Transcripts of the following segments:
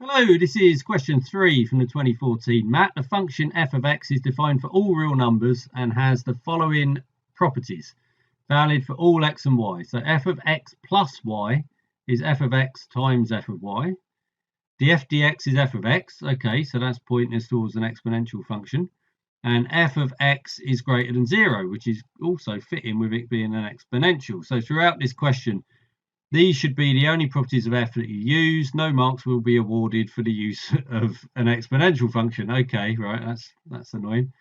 Hello, this is question 3 from the 2014 MAT. The function f of x is defined for all real numbers and has the following properties, valid for all x and y. So f of x plus y is f of x times f of y. Df dx is f of x. Okay, so that's pointing us towards an exponential function. And f of x is greater than 0, which is also fitting with it being an exponential. So throughout this question, these should be the only properties of f that you use. No marks will be awarded for the use of an exponential function. Okay, right, that's annoying.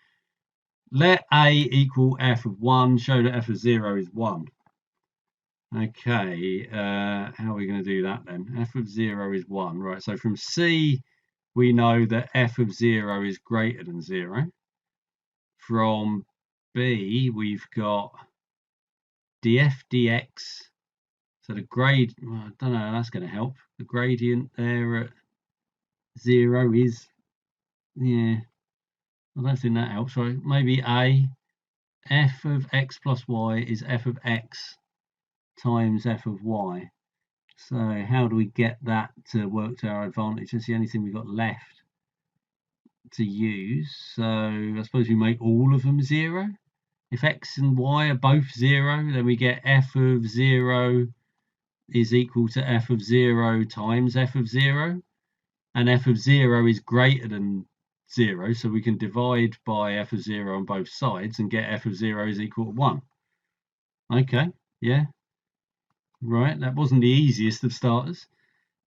Let a equal f of 1, show that f of 0 is 1. Okay, how are we going to do that then? F of 0 is 1. Right, so from C, we know that f of 0 is greater than 0. From B, we've got df dx. So the grade, well, I don't know, that's going to help. The gradient there at 0 is, yeah, I don't think that helps. Right, maybe A, f of x plus y is f of x times f of y. So how do we get that to work to our advantage? That's the only thing we've got left to use. So I suppose we make all of them 0. If x and y are both 0, then we get f of 0 is equal to f of 0 times f of 0. And f of 0 is greater than 0, so we can divide by f of 0 on both sides and get f of 0 is equal to 1. Okay, yeah, right, that wasn't the easiest of starters.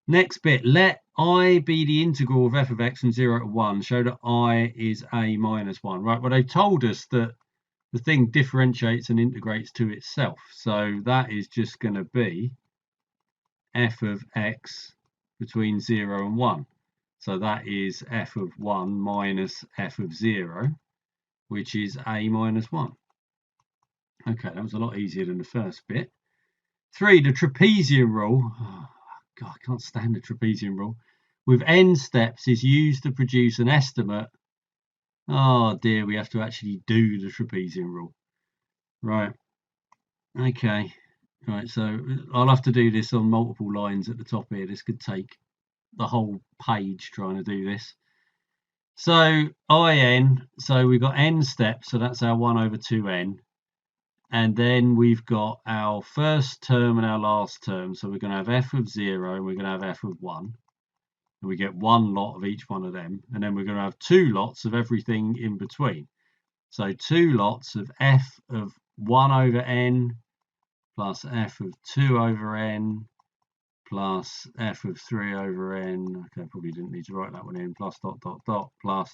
Next bit, let I be the integral of f of x from 0 to 1. Show that I is a minus 1. Right, well, they've told us that the thing differentiates and integrates to itself. So that is just going to be f of x between 0 and 1. So that is f of 1 minus f of 0, which is a minus 1. Okay, that was a lot easier than the first bit. 3, the trapezium rule. Oh, God, I can't stand the trapezium rule. With n steps is used to produce an estimate. Oh dear, we have to actually do the trapezium rule. Right. Okay. Right, so I'll have to do this on multiple lines at the top here. This could take the whole page trying to do this. So in, so we've got n steps, so that's our 1 over 2n. And then we've got our first term and our last term. So we're going to have f of 0 and we're going to have f of 1. And we get one lot of each one of them. And then we're going to have two lots of everything in between. So two lots of f of 1 over n plus f of 2 over n plus f of 3 over n. Okay, I probably didn't need to write that one in. Plus dot dot dot plus.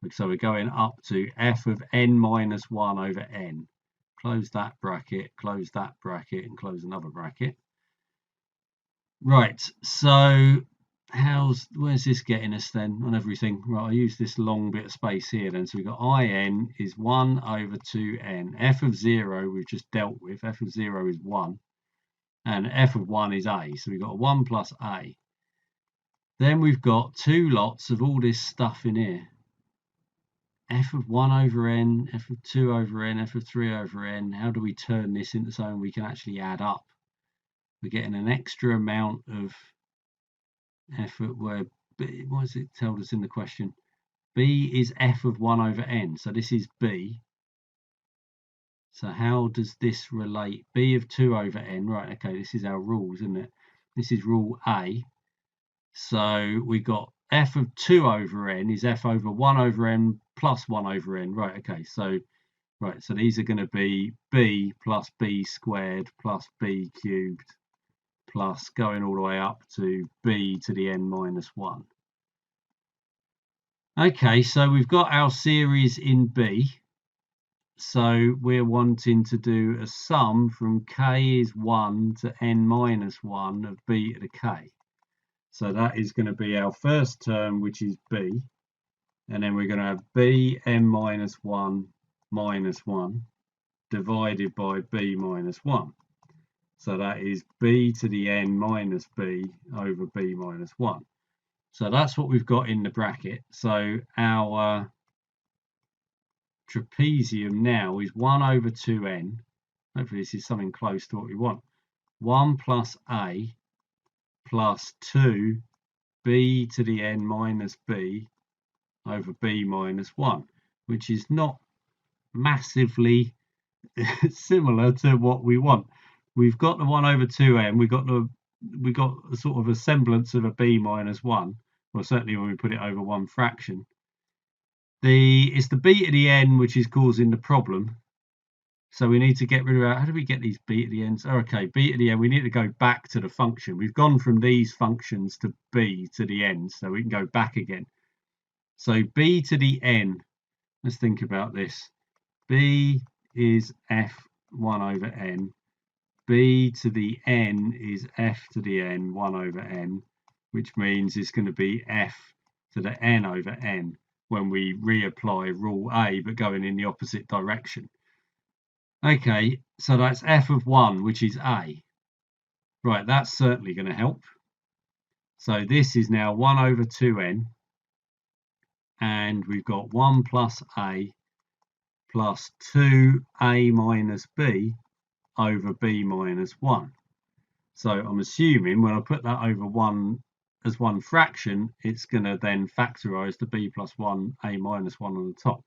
So we're going up to f of n minus 1 over n. Close that bracket, and close another bracket. Right, so where's this getting us then on everything? Right, I use this long bit of space here then. So we've got in is 1 over 2n. F of 0 we've just dealt with. F of 0 is 1. And f of 1 is a. So we've got a 1 plus a. Then we've got two lots of all this stuff in here. F of 1 over n, f of 2 over n, f of 3 over n. How do we turn this into something we can actually add up? We're getting an extra amount of f of where b, what does it tell us in the question? B is f of 1 over n, so this is b. So how does this relate? B of 2 over n, right, okay, this is our rules, isn't it? This is rule A. So we got f of 2 over n is f over 1 over n plus 1 over n. Right, okay, so these are going to be b plus b squared plus b cubed plus going all the way up to b to the n minus 1. Okay, so we've got our series in B. So we're wanting to do a sum from k is 1 to n minus 1 of b to the k. So that is going to be our first term, which is b. And then we're going to have b n minus 1 minus 1 divided by b minus 1. So that is b to the n minus b over b minus 1. So that's what we've got in the bracket. So our trapezium now is 1 over 2n. Hopefully this is something close to what we want. 1 plus a plus 2 b to the n minus b over b minus 1, which is not massively similar to what we want. We've got the 1 over 2n, we got a sort of a semblance of a b minus 1, well, certainly when we put it over one fraction. It's the b to the n which is causing the problem. So we need to get rid of how do we get these b to the n's? Oh, okay, b to the n, we need to go back to the function. We've gone from these functions to b to the n, so we can go back again. So b to the n, let's think about this. B is f1 over n. B to the n is f to the n 1 over n, which means it's going to be f to the n over n when we reapply rule A, but going in the opposite direction. Okay, so that's f of 1, which is A. Right, that's certainly going to help. So this is now 1 over 2n, and we've got 1 plus A plus 2a minus b over b minus 1. So I'm assuming when I put that over 1 as one fraction, it's going to then factorize to b plus 1, a minus 1 on the top.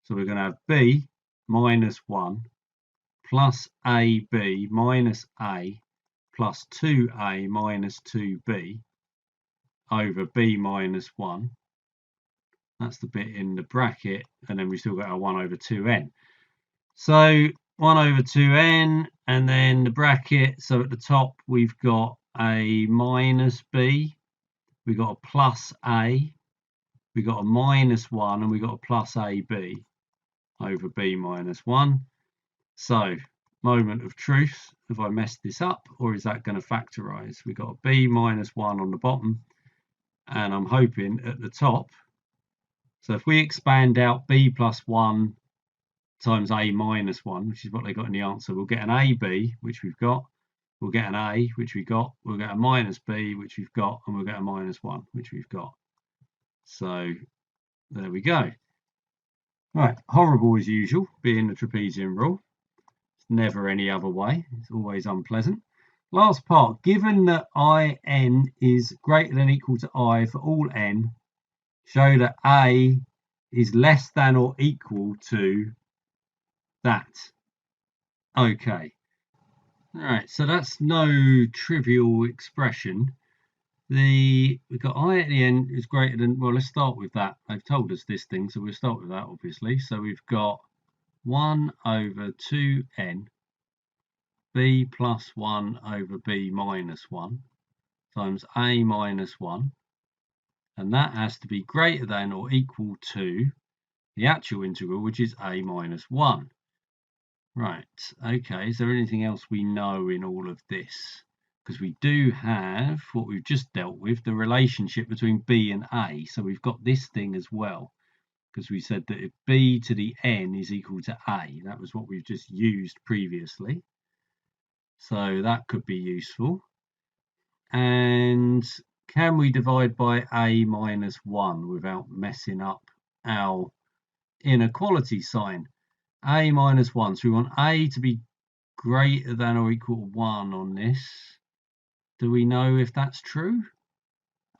So we're going to have b minus 1 plus ab minus a plus 2a minus 2b over b minus 1. That's the bit in the bracket, and then we still got our 1 over 2n. So 1 over 2n, and then the bracket, so at the top we've got a minus b, we've got a plus a, we've got a minus 1, and we've got a plus ab over b minus 1. So, moment of truth, have I messed this up, or is that going to factorize? We've got a b minus 1 on the bottom, and I'm hoping at the top. So if we expand out b plus 1 times a minus 1, which is what they got in the answer, we'll get an ab, which we've got, we'll get an a, which we got, we'll get a minus b, which we've got, and we'll get a minus 1, which we've got. So there we go. Right, horrible as usual, being the trapezium rule. It's never any other way, it's always unpleasant. Last part, given that in is greater than or equal to I for all n, show that a is less than or equal to that. Okay. All right, so that's no trivial expression. We've got I at the end is greater than, well, let's start with that. They've told us this thing, so we'll start with that, obviously. So we've got 1 over 2n b plus 1 over b minus 1 times a minus 1. And that has to be greater than or equal to the actual integral, which is a minus 1. Right, okay, is there anything else we know in all of this? Because we do have what we've just dealt with, the relationship between b and a. So we've got this thing as well, because we said that if b to the n is equal to a, that was what we've just used previously. So that could be useful. And can we divide by a minus 1 without messing up our inequality sign? A minus 1, so we want a to be greater than or equal to 1 on this. Do we know if that's true?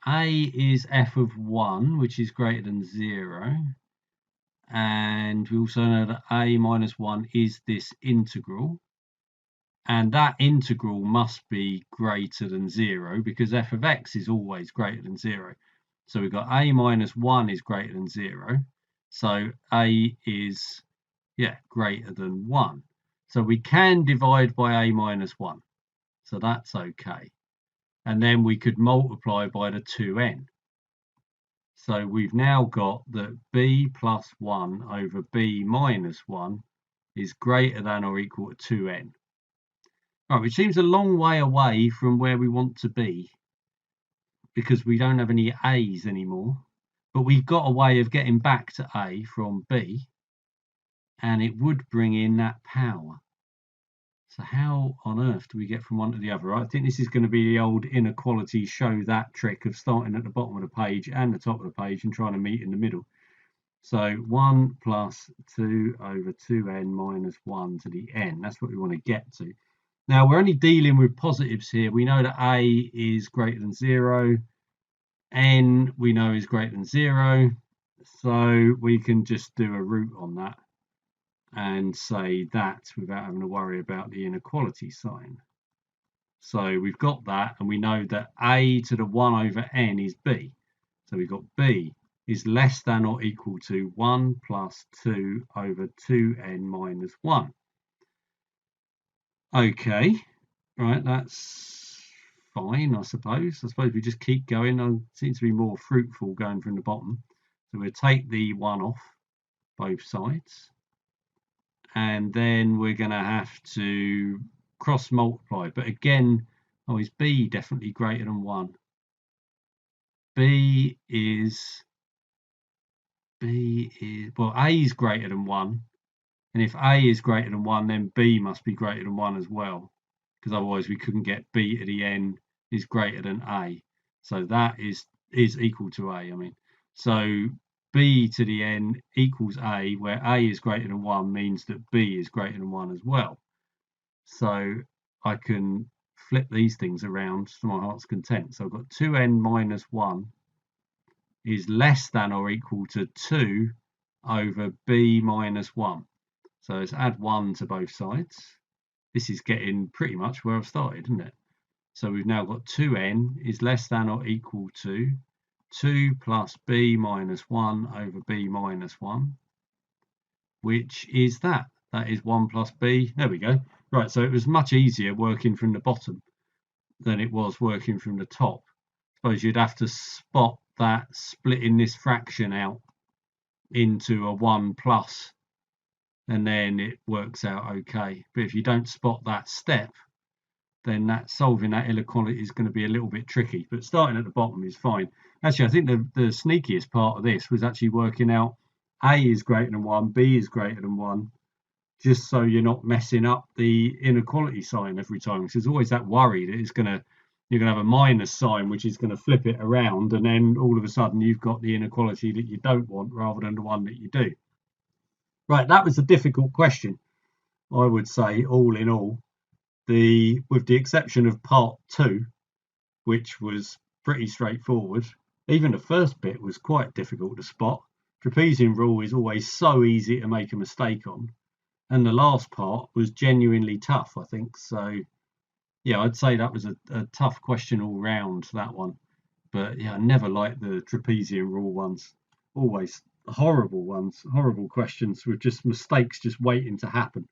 A is f of 1, which is greater than 0. And we also know that a minus 1 is this integral. And that integral must be greater than 0 because f of x is always greater than 0. So we've got a minus 1 is greater than 0. So a is, greater than 1. So we can divide by a minus 1. So that's okay. And then we could multiply by the 2n. So we've now got that b plus 1 over b minus 1 is greater than or equal to 2n. Right, which seems a long way away from where we want to be because we don't have any a's anymore. But we've got a way of getting back to a from b, and it would bring in that power. So how on earth do we get from one to the other? I think this is going to be the old inequality show that trick of starting at the bottom of the page and the top of the page and trying to meet in the middle. So 1 plus 2 over 2n minus 1 to the n. That's what we want to get to. Now we're only dealing with positives here. We know that a is greater than 0. n we know is greater than 0, so we can just do a root on that and say that without having to worry about the inequality sign. So we've got that, and we know that a to the 1 over n is b. So we've got b is less than or equal to 1 plus 2 over 2n minus 1. Okay, right, that's fine, I suppose. I suppose we just keep going. It seems to be more fruitful going from the bottom. So we'll take the 1 off both sides. And then we're going to have to cross multiply. But again, oh, is b definitely greater than 1? B is, well, a is greater than 1. And if a is greater than 1, then b must be greater than 1 as well. Because otherwise we couldn't get b to the n is greater than a. So that is equal to a, I mean. So b to the n equals a, where a is greater than 1 means that b is greater than 1 as well. So I can flip these things around to my heart's content. So I've got 2n minus 1 is less than or equal to 2 over b minus 1. So let's add 1 to both sides. This is getting pretty much where I've started, isn't it? So we've now got 2n is less than or equal to 2 plus b minus 1 over b minus 1, which is that. That is 1 plus b. There we go. Right, so it was much easier working from the bottom than it was working from the top. I suppose you'd have to spot that splitting this fraction out into a 1 plus, and then it works out okay. But if you don't spot that step, then that solving that inequality is going to be a little bit tricky. But starting at the bottom is fine. Actually, I think the sneakiest part of this was actually working out a is greater than 1, b is greater than 1, just so you're not messing up the inequality sign every time. Because there's always that worry that you're going to have a minus sign, which is going to flip it around, and then all of a sudden you've got the inequality that you don't want rather than the one that you do. Right, that was a difficult question, I would say, all in all. With the exception of part 2, which was pretty straightforward, even the first bit was quite difficult to spot. Trapezium rule is always so easy to make a mistake on. And the last part was genuinely tough, I think. So, yeah, I'd say that was a tough question all round, that one. But yeah, I never liked the trapezium rule ones. Always horrible ones, horrible questions with just mistakes just waiting to happen.